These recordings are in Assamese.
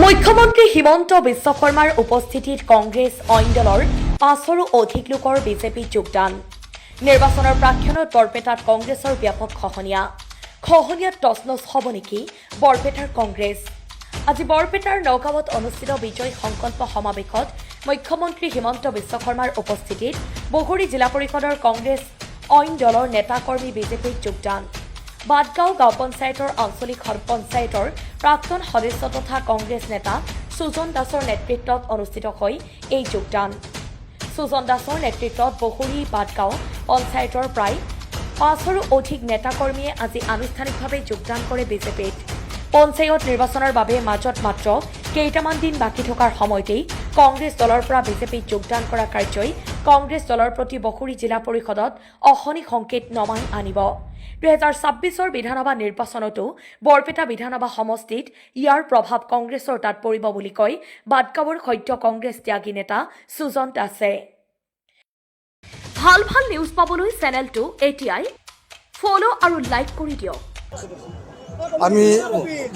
মুখ্যমন্ত্ৰী হিমন্ত বিশ্ব শৰ্মাৰ উপস্থিতিত কংগ্ৰেছ অইন দলৰ ৫০০ৰো অধিক লোকৰ বিজেপিত যোগদান। নিৰ্বাচনৰ প্ৰাক্ষণত বৰপেটাত কংগ্ৰেছৰ ব্যাপক খহনীয়াত তছনছ হ'ব নেকি বৰপেটাৰ কংগ্ৰেছ? আজি বৰপেটাৰ নগাঁৱত অনুষ্ঠিত বিজয় সংকল্প সমাৱেশত মুখ্যমন্ত্ৰী হিমন্ত বিশ্ব শৰ্মাৰ উপস্থিতিত বগুৰি জিলা পৰিষদৰ কংগ্ৰেছ অইন দলৰ নেতাকৰ্মী বিজেপিত যোগদান। বাদগাঁও গাঁও পঞ্চায়তৰ আঞ্চলিক পঞ্চায়তৰ প্ৰাক্তন সদস্য তথা কংগ্ৰেছ নেতা সুজন দাসৰ নেতৃত্বত অনুষ্ঠিত হয় এই যোগদান। সুজন দাসৰ নেতৃত্বত বগুৰি বাদগাঁও পঞ্চায়তৰ প্ৰায় ৫০০ৰো অধিক নেতাকৰ্মীয়ে আজি আনুষ্ঠানিকভাৱে যোগদান কৰে বিজেপিত। পঞ্চায়ত নিৰ্বাচনৰ বাবে মাজত মাত্ৰ কেইটামান দিন বাকী থকাৰ সময়তেই কংগ্ৰেছ দলৰ পৰা বিজেপিত যোগদান কৰা কাৰ্যই কংগ্ৰেছ দলৰ প্ৰতি বগুৰি জিলা পৰিষদত অশনি সংকেত নমাই আনিব। ২০২৬ৰ বিধানসভা নিৰ্বাচনতো বৰপেটা বিধানসভা সমষ্টিত ইয়াৰ প্ৰভাৱ কংগ্ৰেছৰ তাত পৰিব বুলি কয় বাদগাঁৱৰ সদ্য কংগ্ৰেছ ত্যাগী নেতা সুজন দাসে। ভাল ভাল নিউজ পাবলৈ চেনেলটো এতিয়াই ফলো আৰু লাইক কৰি দিয়ক। আমি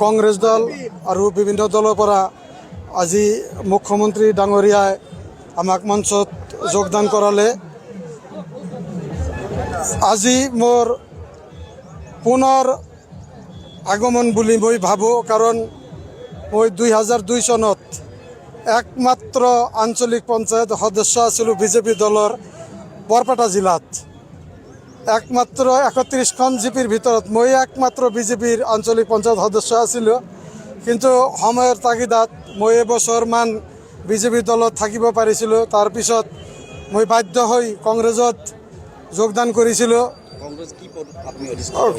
কংগ্ৰেছ দল আৰু বিভিন্ন দলৰ পৰা আজি মুখ্যমন্ত্ৰী ডাঙৰীয়াই আমাক মঞ্চত যোগদান কৰালে। আজি মোৰ পুনৰ আগমন বুলি মই ভাবোঁ, কাৰণ মই ২০০২ চনত একমাত্ৰ আঞ্চলিক পঞ্চায়ত সদস্য আছিলোঁ বিজেপি দলৰ বৰপেটা জিলাত। একমাত্ৰ ৩১খন জিপিৰ ভিতৰত মই একমাত্ৰ বিজেপিৰ আঞ্চলিক পঞ্চায়ত সদস্য আছিলোঁ। কিন্তু সময়ৰ তাগিদাত মই এবছৰমান বিজেপি দলত থাকিব পাৰিছিলোঁ। তাৰপিছত মই বাধ্য হৈ কংগ্ৰেছত যোগদান কৰিছিলোঁ।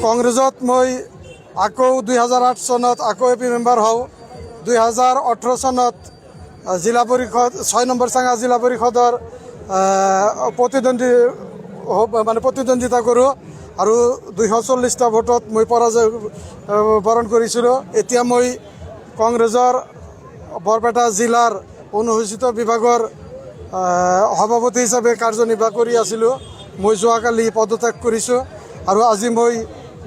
কংগ্ৰেছত মই আকৌ ২০০৮ চনত আকৌ এপি মেম্বাৰ হওঁ। ২০১৮ চনত জিলা পৰিষদ ৬ নম্বৰ চাঙা জিলা পৰিষদৰ প্ৰতিদ্বন্দ্বিতা কৰোঁ আৰু ২৪০টা ভোটত মই পৰাজয় বৰণ কৰিছিলোঁ। এতিয়া মই কংগ্ৰেছৰ বৰপেটা জিলাৰ অনুসূচিত বিভাগৰ সভাপতি হিচাপে কাৰ্যনিৰ্বাহ কৰি আছিলোঁ। মই যোৱাকালি পদত্যাগ কৰিছোঁ আৰু আজি মই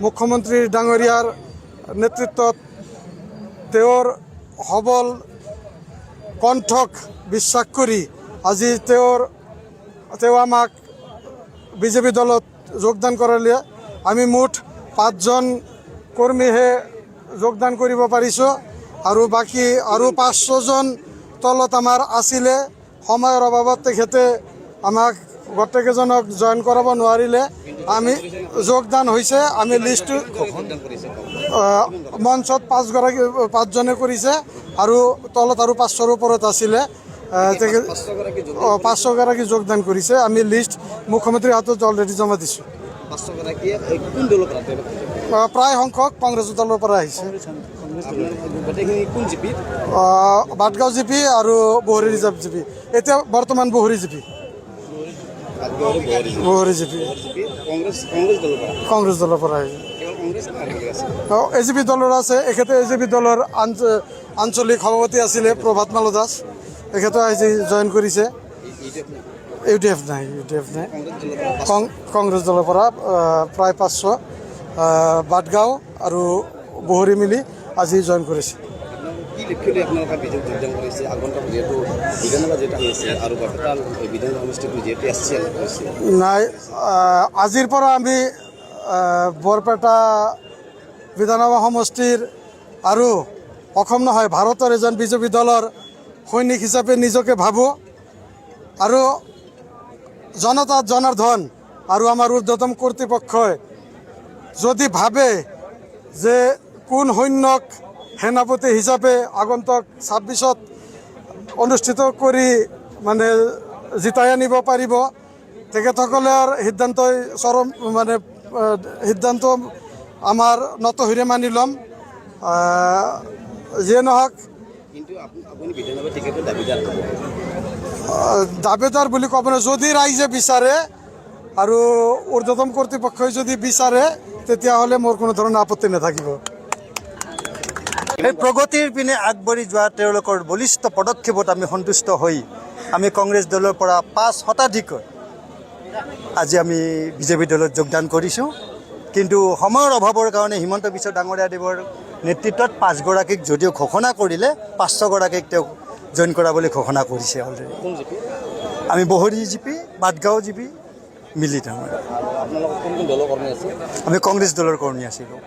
মুখ্যমন্ত্ৰী ডাঙৰীয়াৰ নেতৃত্বত তেওঁৰ সবল কণ্ঠক বিশ্বাস কৰি আজি তেওঁ আমাক বিজেপি দলত যোগদান কৰালে। আমি মুঠ ৫জন কৰ্মীহে যোগদান কৰিব পাৰিছোঁ আৰু বাকী আৰু ৫০০জন তলত আমাৰ আছিলে। সময়ৰ অভাৱত তেখেতে আমাক গোটেইকেইজনক জইন কৰাব নোৱাৰিলে। আমি যোগদান হৈছে, আমি লিষ্টটো মঞ্চত ৫জনে কৰিছে আৰু তলত আৰু ৫০০ৰ ওপৰত আছিলে। ৫০০গৰাকী যোগদান কৰিছে। আমি লিষ্ট মুখ্যমন্ত্ৰীৰ হাতত অলৰেডি জমা দিছোঁ। প্ৰায় সংখ্যক কংগ্ৰেছ দলৰ পৰা আহিছে। বাদগাঁও জিপি আৰু বহৰী ৰিজাৰ্ভ জিপি, এতিয়া বৰ্তমান বহৰী জিপি কংগ্ৰেছ দলৰ পৰা আহিছে। এজিপি দলৰ আছে, এখেতে এজিপি দলৰ আঞ্চলিক সভাপতি আছিলে প্ৰভাত মালো দাস, এখেতে আজি জইন কৰিছে। ইউডিএফ নাই কংগ্ৰেছ দলৰ পৰা প্ৰায় ৫০০ বাদগাঁও আৰু বহৰী মিলি আজি জইন কৰিছে। নাই, আজিৰ পৰা আমি বৰপেটা বিধানসভা সমষ্টিৰ আৰু অসম নহয় ভাৰতৰ এজন বিজেপি দলৰ সৈনিক হিচাপে নিজকে ভাবোঁ আৰু জনতাত জনাৰ্দন আৰু আমাৰ ঊৰ্ধ্বতম কৰ্তৃপক্ষই যদি ভাবে যে কোন সৈন্যক সেনাপতি হিচাপে আগন্তুক ২৬ত অনুষ্ঠিত কৰি জিতাই আনিব পাৰিব, তেখেতসকলৰ সিদ্ধান্ত আমাৰ নতশিৰে মানি ল'ম। যিয়ে নহওক দাবীদাৰ বুলি ক'ব নোৱাৰে। যদি ৰাইজে বিচাৰে আৰু ঊৰ্ধ্বতম কৰ্তৃপক্ষই যদি বিচাৰে তেতিয়াহ'লে মোৰ কোনো ধৰণৰ আপত্তি নাথাকিব। এই প্ৰগতিৰ পিনে আগবাঢ়ি যোৱা তেওঁলোকৰ বলিষ্ঠ পদক্ষেপত আমি সন্তুষ্ট হৈ আমি কংগ্ৰেছ দলৰ পৰা ৫ শতাধিক আজি আমি বিজেপি দলত যোগদান কৰিছোঁ। কিন্তু সময়ৰ অভাৱৰ কাৰণে হিমন্ত বিশ্ব ডাঙৰীয়াদেৱৰ নেতৃত্বত 5গৰাকীক যদিও ঘোষণা কৰিলে 500গৰাকীক তেওঁ জইন কৰা বুলি ঘোষণা কৰিছে অলৰেডি। আমি বহৰী জিপি, বাটগাঁও জিপি মিলি তাৰমানে। আপোনালোক কোন কোন দলৰ কৰ্মী আছে? আমি কংগ্ৰেছ দলৰ কৰ্মী আছিলোঁ।